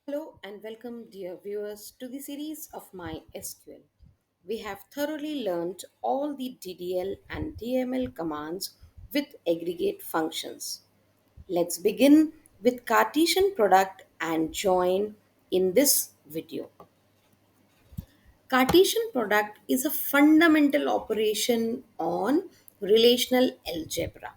Hello and welcome, dear viewers, to the series of My SQL. We have thoroughly learned all the DDL and DML commands with aggregate functions. Let's begin with Cartesian product and join in this video. Cartesian product is a fundamental operation on relational algebra.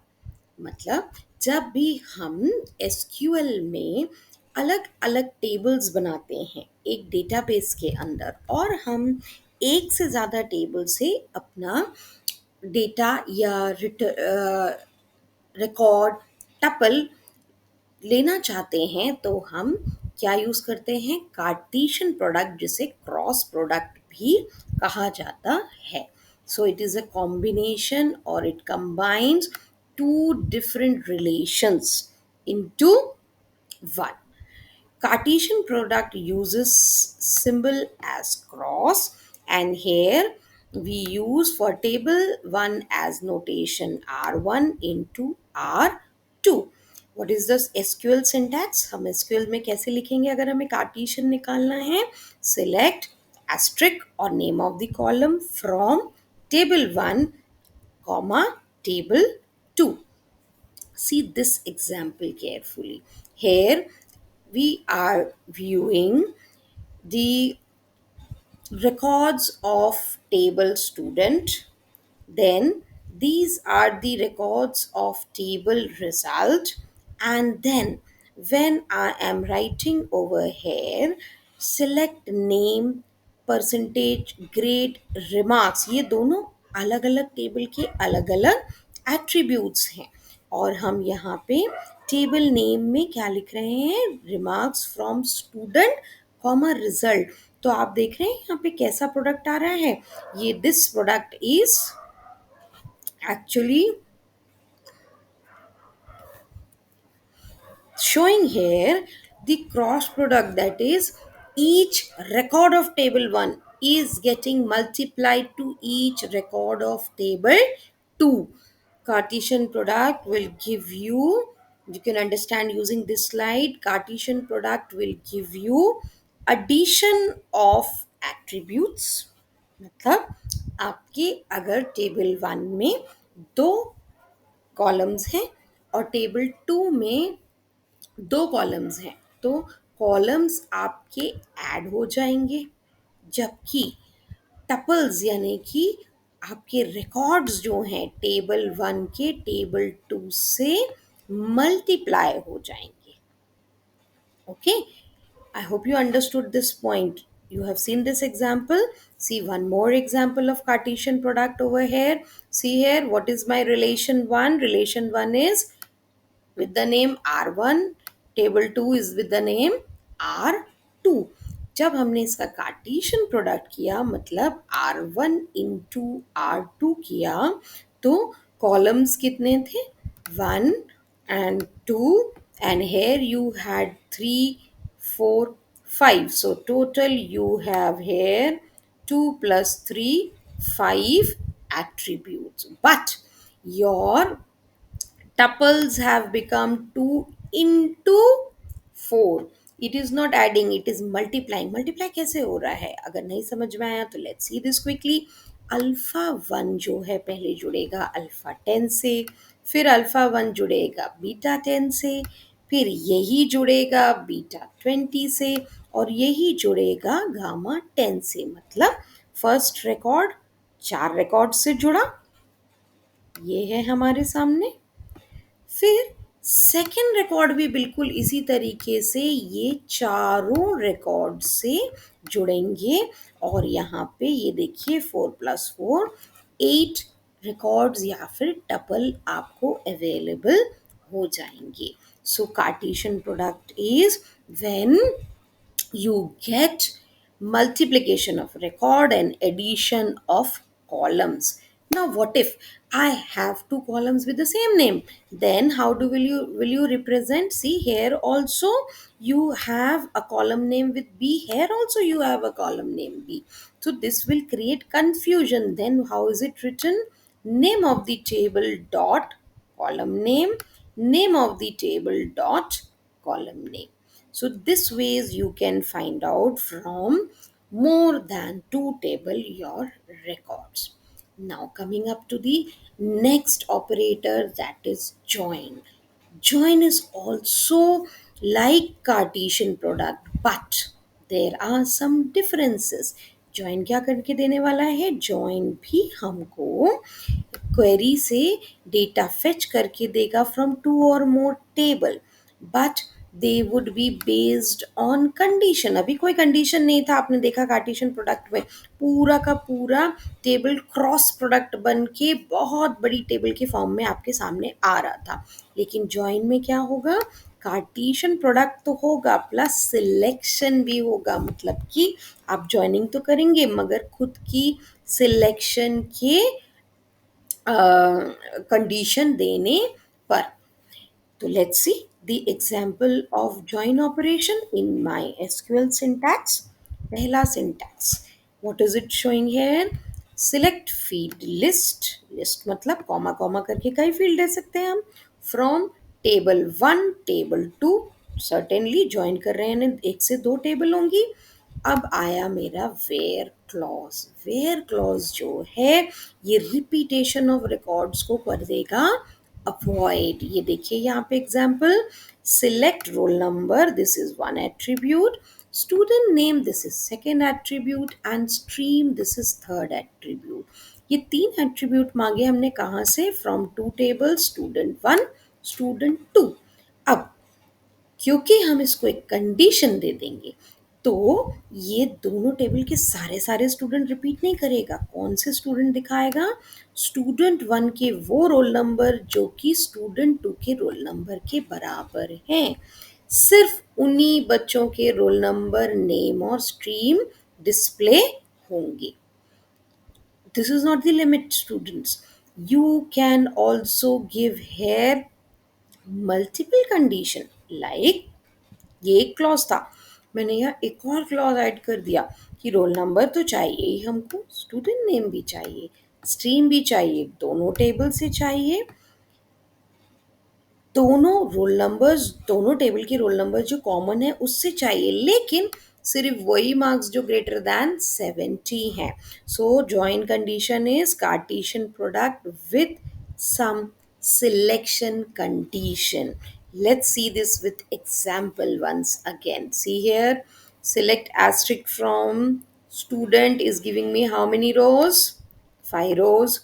मतलब जब भी हम SQL में अलग अलग tables बनाते हैं एक डेटाबेस के अंदर और हम एक से ज़्यादा टेबल से अपना डेटा या रिकॉर्ड टपल लेना चाहते हैं तो हम क्या यूज़ करते हैं कार्टेशियन प्रोडक्ट जिसे क्रॉस प्रोडक्ट भी कहा जाता है so it is a combination और it combines two different relations into one. Cartesian product uses symbol as cross, and here we use for table 1 as notation r1 into r2. What is this SQL syntax? हम SQL में कैसे लिखेंगे अगर हमें Cartesian निकालना है? Select asterisk or name of the column from table 1 comma table 2. See this example carefully. Here we are viewing the records of table student. Then these are the records of table result. And then when I am writing over here, select name, percentage grade remarks ये दोनों अलग अलग table के अलग अलग attributes हैं और हम यहाँ पे टेबल नेम में क्या लिख रहे हैं remarks from student comma result तो आप देख रहे हैं यहाँ पे कैसा प्रोडक्ट आ रहा है ये this product is actually showing here the cross product, that is each record of table 1 is getting multiplied to each record of table 2. Cartesian product will give you can understand using this slide, Cartesian product will give you addition of attributes. मतलब आपके अगर table 1 में दो columns हैं और table 2 में दो columns हैं तो कॉलम्स आपके ऐड हो जाएंगे जबकि टपल्स यानी कि आपके रिकॉर्ड्स जो हैं टेबल 1 के टेबल 2 से मल्टीप्लाई हो जाएंगे. Okay, I hope you understood this point. You have seen this example. See one more example of Cartesian product over here. See here, what is my relation 1? Relation 1 is with the name R1. Table 2 is with the name R2. जब हमने इसका Cartesian product किया मतलब R1 into R2 किया तो columns कितने थे 1 and 2 and here you had 3 4 5 so total you have here 2 plus 3 5 attributes but your tuples have become 2 into 4. It is not adding, it is multiplying. Multiply कैसे हो रहा है अगर नहीं समझ में आया तो let's see this quickly. Alpha 1 जो है पहले जुड़ेगा अल्फा 10 से फिर अल्फा 1 जुड़ेगा बीटा 10 से फिर यही जुड़ेगा बीटा 20 से और यही जुड़ेगा गामा 10 से मतलब फर्स्ट रिकॉर्ड 4 रिकॉर्ड से जुड़ा ये है हमारे सामने फिर सेकेंड रिकॉर्ड भी बिल्कुल इसी तरीके से ये चारों रिकॉर्ड से जुड़ेंगे और यहाँ पे ये देखिए 4+4 8 रिकॉर्ड्स या फिर टपल आपको अवेलेबल हो जाएंगे so Cartesian product is when you get multiplication of record and addition of columns. Now what if I have two columns with the same name? Then how do will you represent? See here also you have a column name with B, here also you have a column name B, so this will create confusion. Then how is it written? Name of the table dot column name, name of the table dot column name. So this ways you can find out from more than two table your records. Now coming up to the next operator, that is join. Join is also like Cartesian product, but there are some differences. Join क्या करके देने वाला है? Join भी हमको query से data fetch करके देगा from two or more table, but they would be based on condition. अभी कोई कंडीशन नहीं था, आपने देखा कार्टेशियन प्रोडक्ट में पूरा का पूरा टेबल क्रॉस प्रोडक्ट बन के बहुत बड़ी टेबल के फॉर्म में आपके सामने आ रहा था. लेकिन जॉइन में क्या होगा? कार्टेशियन प्रोडक्ट तो होगा प्लस सिलेक्शन भी होगा, मतलब कि आप ज्वाइनिंग तो करेंगे मगर खुद की सिलेक्शन के कंडीशन देने पर. तो let's see the example of join operation in MySQL syntax. पहला syntax. What is it showing here? Select field list. List मतलब कॉमा कॉमा करके कई फील्ड दे सकते हैं हम. From table 1, table 2. Certainly join कर रहे हैं, एक से दो टेबल होंगी. अब आया मेरा वेयर क्लॉज. वेयर क्लॉज जो है ये रिपीटेशन ऑफ रिकॉर्ड्स को कर देगा अवॉइड. ये देखिए यहाँ पे example. Select roll number, this is one attribute. Student name, this is second attribute. And stream, this is third attribute. ये तीन एट्रीब्यूट मांगे हमने कहाँ से? From two table, student one, student two. अब क्योंकि हम इसको एक कंडीशन दे देंगे तो ये दोनों टेबल के सारे सारे स्टूडेंट रिपीट नहीं करेगा. कौन से स्टूडेंट दिखाएगा? स्टूडेंट वन के वो रोल नंबर जो कि स्टूडेंट टू के रोल नंबर के बराबर हैं. सिर्फ उन्हीं बच्चों के रोल नंबर, नेम और स्ट्रीम डिस्प्ले होंगे. This is not the limit, students. You can also give here multiple condition. Like ये एक क्लॉज था, मैंने यहाँ एक और क्लॉज ऐड कर दिया कि रोल नंबर तो चाहिए ही हमको, स्टूडेंट नेम भी चाहिए, स्ट्रीम भी चाहिए, दोनों टेबल से चाहिए. दोनों रोल नंबर्स, दोनों टेबल के रोल नंबर जो कॉमन है उससे चाहिए, लेकिन सिर्फ वही मार्क्स जो ग्रेटर दैन 70 हैं. So join condition is Cartesian product with some selection condition. Let's see this with example once again. See here, select asterisk from student is giving me how many rows? 5 rows.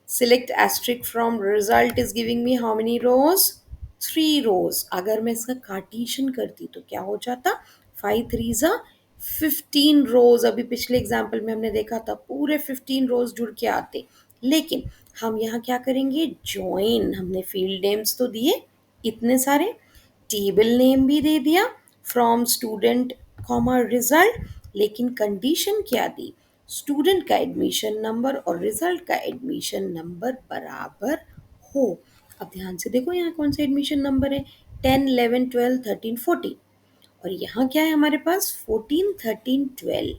Select asterisk from result is giving me how many rows? 3 rows. अगर मैं इसका Cartesian करती तो क्या हो जाता? 5 3 ज़ा 15 रोज. अभी पिछले एग्जाम्पल में हमने देखा था पूरे 15 रोज जुड़ के आते. लेकिन हम यहाँ क्या करेंगे? ज्वाइन. हमने फील्ड नेम्स तो दिए इतने सारे, टेबल नेम भी दे दिया फ्रॉम स्टूडेंट कॉमा रिजल्ट, लेकिन कंडीशन क्या दी? स्टूडेंट का एडमिशन नंबर और रिजल्ट का एडमिशन नंबर बराबर हो. अब ध्यान से देखो यहाँ कौन सा एडमिशन नंबर है? 10 11 12 13 14. और यहाँ क्या है हमारे पास? 14 13 12.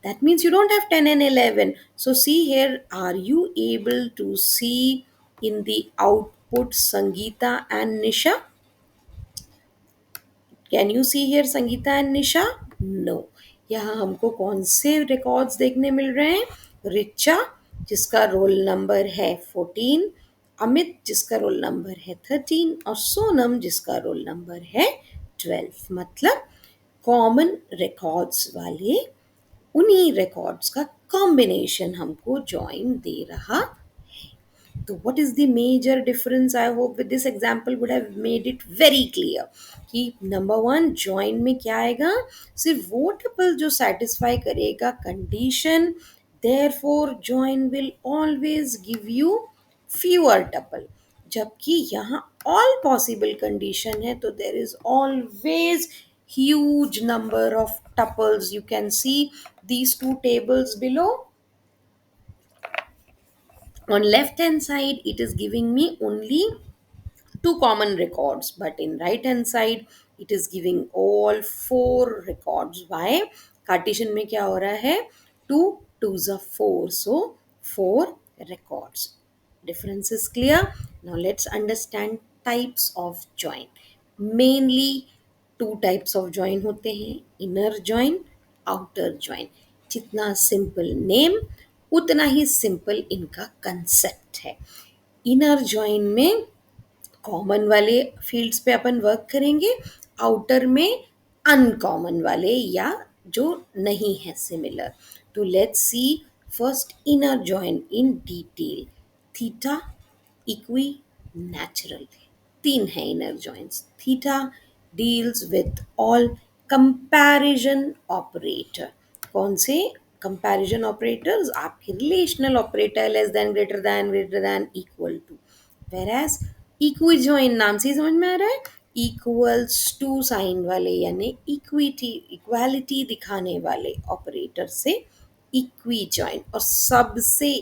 That means you don't have 10 and 11. So see here, are you able to see in the output Sangeeta and Nisha? Can you see here Sangeeta and Nisha? No. यहाँ हमको कौन से रिकॉर्ड्स देखने मिल रहे हैं? रिचा जिसका रोल नंबर है 14, अमित जिसका रोल नंबर है 13 और सोनम जिसका रोल नंबर है 12. मतलब कॉमन रिकॉर्ड्स वाले उन्हीं रिकॉर्ड्स का कॉम्बिनेशन हमको जॉइन दे रहा. तो what is the major difference? I hope with this example would have made it very clear कि नंबर वन जॉइन में क्या आएगा? सिर्फ वो टपल जो सेटिस्फाई करेगा condition. therefore join will always give you fewer tuple. जबकि यहाँ all possible condition है तो there is always huge number of tuples. You can see these two tables below. On left hand side it is giving me only two common records, but in right hand side it is giving all four records. Why? Cartesian में क्या हो रहा है? 2 2s are 4, so 4 records. Difference is clear. Now let's understand types of join. Mainly two types of join होते हैं, inner join, outer join. जितना simple name उतना ही simple इनका कंसेप्ट है। इनर जॉइन में कॉमन वाले फील्ड्स पे अपन वर्क करेंगे, आउटर में अनकॉमन वाले या जो नहीं है सिमिलर। तो let's see first inner join in detail. Theta, equi, natural, तीन है inner joins. Theta deals with all comparison operator. कौन से कंपैरिजन ऑपरेटर्स? आपके relational operator, less than equal to. Whereas equijoin नाम से ही समझ में आ रहा है, इक्वल्स टू साइन वाले यानी इक्विटी इक्वालिटी दिखाने वाले ऑपरेटर से इक्विजॉइन। और सबसे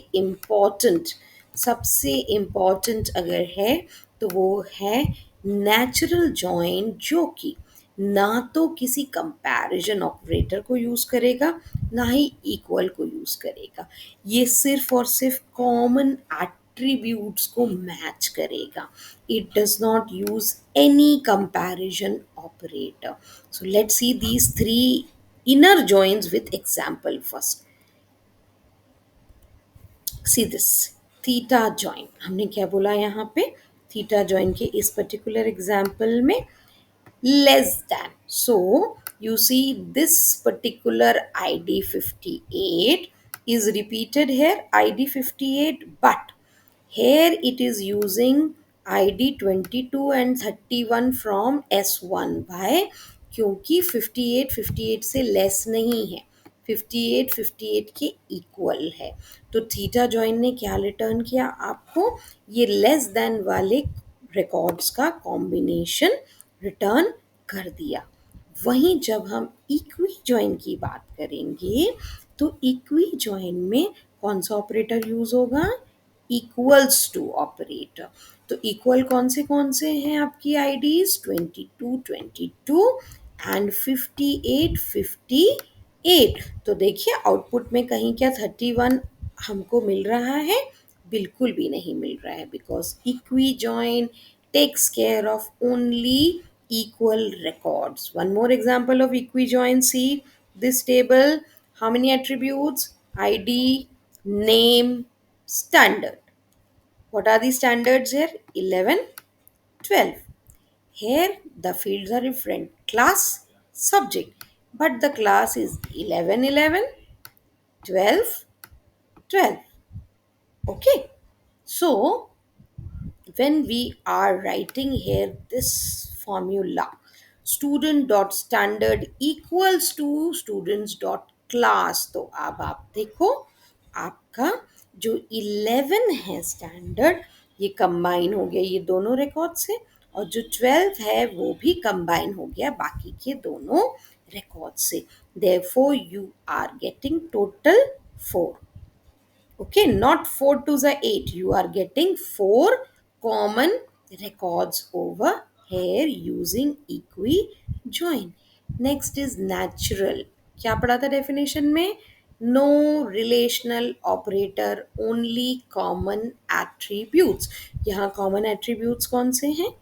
इम्पॉर्टेंट अगर है तो वो है नेचुरल जॉइन, जो कि ना तो किसी कंपैरिजन ऑपरेटर को यूज करेगा ना ही इक्वल को यूज करेगा। ये सिर्फ और सिर्फ कॉमन एट्रीब्यूट्स को मैच करेगा। It does not use any comparison operator. So let's see these three inner joins with example first. See this theta join, हमने क्या बोला यहाँ पे? थीटा जॉइन के इस पर्टिकुलर एग्जाम्पल में less than. So you see this particular ID 58 is repeated here, ID 58, but here it is using ID 22 and 31 from S1 by, क्योंकि 58 से लेस नहीं है, 58 के इक्वल है। तो थीटा जॉइन ने क्या रिटर्न किया आपको? ये लेस देन वाले रिकॉर्ड्स का कॉम्बिनेशन रिटर्न कर दिया। वहीं जब हम इक्वी जॉइन की बात करेंगे तो इक्वी जॉइन में कौन सा ऑपरेटर यूज होगा? Equals to operator. तो इक्वल कौन से हैं आपकी आईडीज? 22 एंड 58 तो देखिए आउटपुट में कहीं क्या 31 हमको मिल रहा है? बिल्कुल भी नहीं मिल रहा है, because equi join takes care of only equal records. One more example of equijoin. See this table. How many attributes? ID, name, standard. What are the standards here? 11, 12. Here the fields are different. Class, subject. But the class is 11, 11, 12, 12. Okay. So when we are writing here this formula, student dot standard equals to students dot class, तो अब आप देखो आपका जो 11 है standard, ये combine हो गया ये दोनों रिकॉर्ड से, और जो 12 है वो भी कंबाइन हो गया बाकी के दोनों रिकॉर्ड से। Therefore you are getting total 4. Okay, not 4 to the 8. You are getting 4 common records over here using equijoin. Next is natural. क्या पढ़ा था डेफिनेशन में? No relational operator, only common attributes. यहाँ कॉमन एट्रीब्यूट्स कौन से हैं?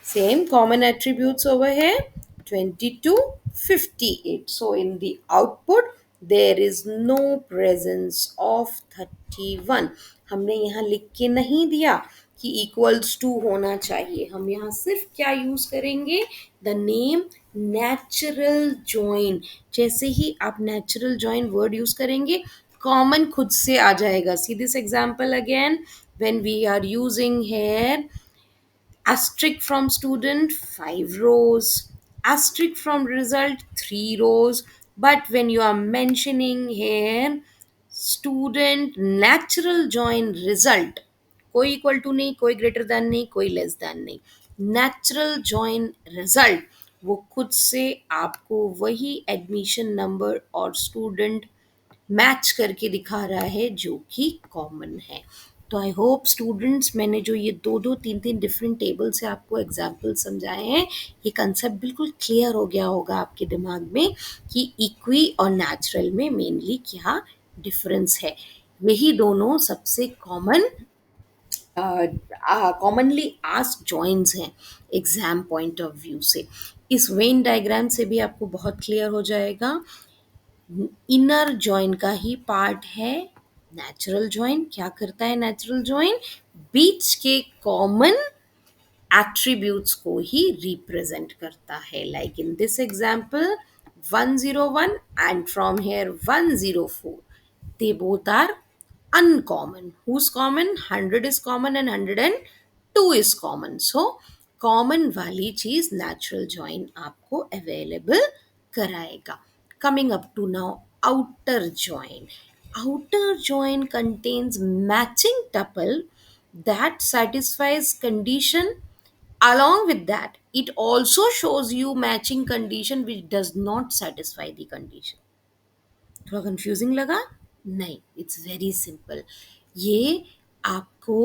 Same common attributes over here, 22, 58. So in the output, there is no presence of 31. हमने यहाँ लिख के नहीं दिया कि equals to होना चाहिए, हम यहाँ सिर्फ क्या यूज करेंगे? The name natural join. जैसे ही आप natural join word यूज करेंगे, common खुद से आ जाएगा. See this example again. When we are using here asterisk from student 5 rows, asterisk from result 3 rows, but when you are mentioning here student natural join result, कोई equal to नहीं, कोई greater than नहीं, कोई less than नहीं, natural join result, वो खुद से आपको वही एडमिशन नंबर और स्टूडेंट मैच करके दिखा रहा है जो कि कॉमन है। तो आई होप स्टूडेंट्स, मैंने जो ये दो दो तीन तीन डिफरेंट टेबल से आपको एग्जाम्पल समझाए हैं, ये कंसेप्ट बिल्कुल क्लियर हो गया होगा आपके दिमाग में कि इक्वी और नेचुरल में मेनली क्या डिफरेंस है। यही दोनों सबसे कॉमनली आस्क्ड जॉइंस हैं एग्जाम पॉइंट ऑफ व्यू से। इस वेन डायग्राम से भी आपको बहुत क्लियर हो जाएगा, इनर जॉइन का ही पार्ट है नेचुरल जॉइन। क्या करता है नेचुरल जॉइन? बीच के कॉमन एट्रीब्यूट्स को ही रिप्रेजेंट करता है, like in this example 101 and from here 104, they both are uncommon. Who's common? 100 is common and 102 is common. So common वाली चीज natural join आपको available कराएगा. Coming up to now outer join. Outer join contains matching tuple that satisfies condition. Along with that, it also shows you matching condition which does not satisfy the condition. थोड़ा confusing लगा? नहीं, it's very simple. ये आपको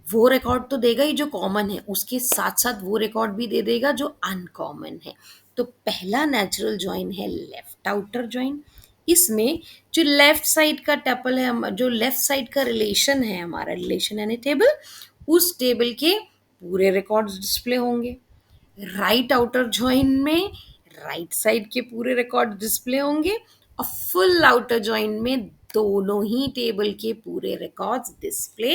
वो record तो देगा ही जो common है, उसके साथ साथ वो रिकॉर्ड भी दे देगा जो अनकॉमन है। तो पहला नेचुरल जॉइन है लेफ्ट आउटर जॉइन। इसमें जो लेफ्ट साइड का टपल है, जो लेफ्ट साइड का रिलेशन है, हमारा रिलेशन यानी टेबल, उस टेबल के पूरे रिकॉर्ड्स डिस्प्ले होंगे। राइट आउटर जॉइन में राइट साइड के पूरे रिकॉर्ड डिस्प्ले होंगे, और फुल आउटर जॉइन में दोनों ही टेबल के पूरे रिकॉर्ड्स डिस्प्ले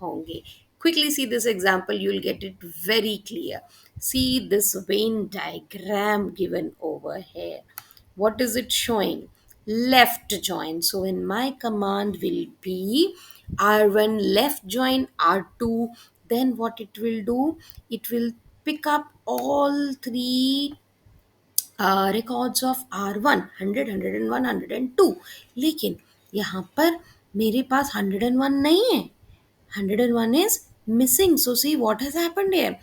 होंगे। Quickly see this example, you will get it very clear. See this Venn diagram given over here. What is it showing? Left join. So in my command will be R1 left join R2. Then what it will do? It will pick up all three records of R1, 100, 101, 102. लेकिन यहाँ पर मेरे पास 101 नहीं है. 101 is missing. So see what has happened here.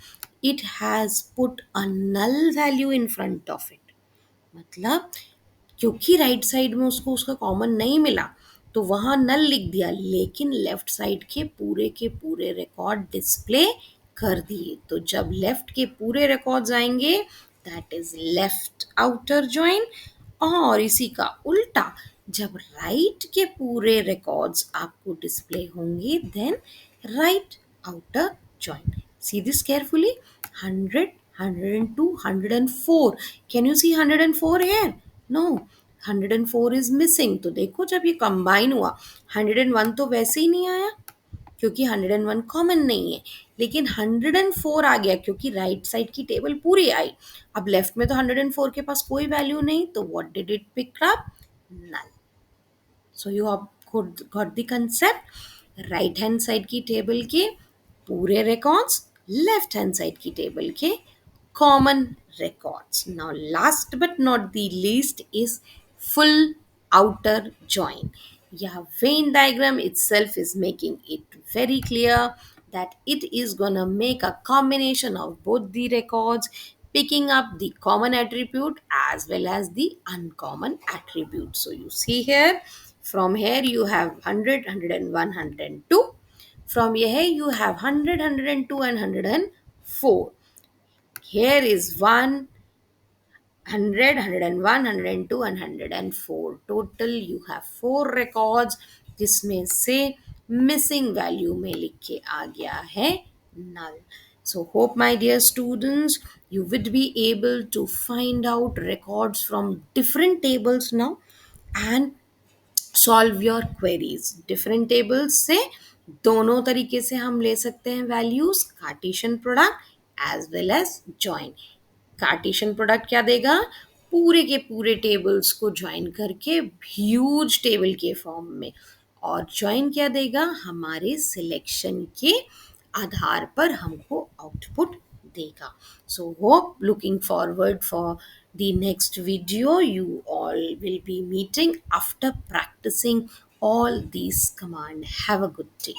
It has put a null value in front of it. मतलब क्योंकि right side में उसको उसका कॉमन नहीं मिला तो वहां नल लिख दिया, लेकिन लेफ्ट साइड के पूरे रिकॉर्ड डिस्प्ले कर दिए। तो जब लेफ्ट के पूरे रिकॉर्ड्स आएंगे that is left outer join, और इसी का उल्टा जब राइट के पूरे रिकॉर्ड्स आपको डिस्प्ले होंगे then right outer join. See this carefully. 100, 102, 104. Can you see 104 here? No. 104 is missing. तो देखो जब ये कंबाइन हुआ 101 तो वैसे ही नहीं आया क्योंकि 101 कॉमन नहीं है, लेकिन 104 आ गया क्योंकि राइट साइड की टेबल पूरी आई। अब लेफ्ट में तो 104 के पास कोई वैल्यू नहीं, तो what did it pick up? Null. So you have got the concept. Right hand side की टेबल के पूरे रिकॉर्ड्स, लेफ्ट हैंड साइड की टेबल के common records. Now last but not the least is full outer join. Yeah, Venn diagram itself is making it very clear that it is gonna make a combination of both the records, picking up the common attribute as well as the uncommon attribute. So you see here, from here you have 100, 101, 102. From here you have 100, 102 and 104. Here is 100, 101, 102 and 104. Total you have 4 records, जिसमें से missing value में लिख के आ गया है null. So hope my dear students you would be able to find out records from different tables now and solve your queries. Different tables से दोनों तरीके से हम ले सकते हैं values, Cartesian product as well as join. Cartesian product क्या देगा? पूरे के पूरे टेबल्स को ज्वाइन करके ह्यूज टेबल के फॉर्म में, और ज्वाइन क्या देगा? हमारे सिलेक्शन के आधार पर हमको आउटपुट देगा। So hope, looking forward for the next video. You all will be meeting after practicing all these commands. Have a good day.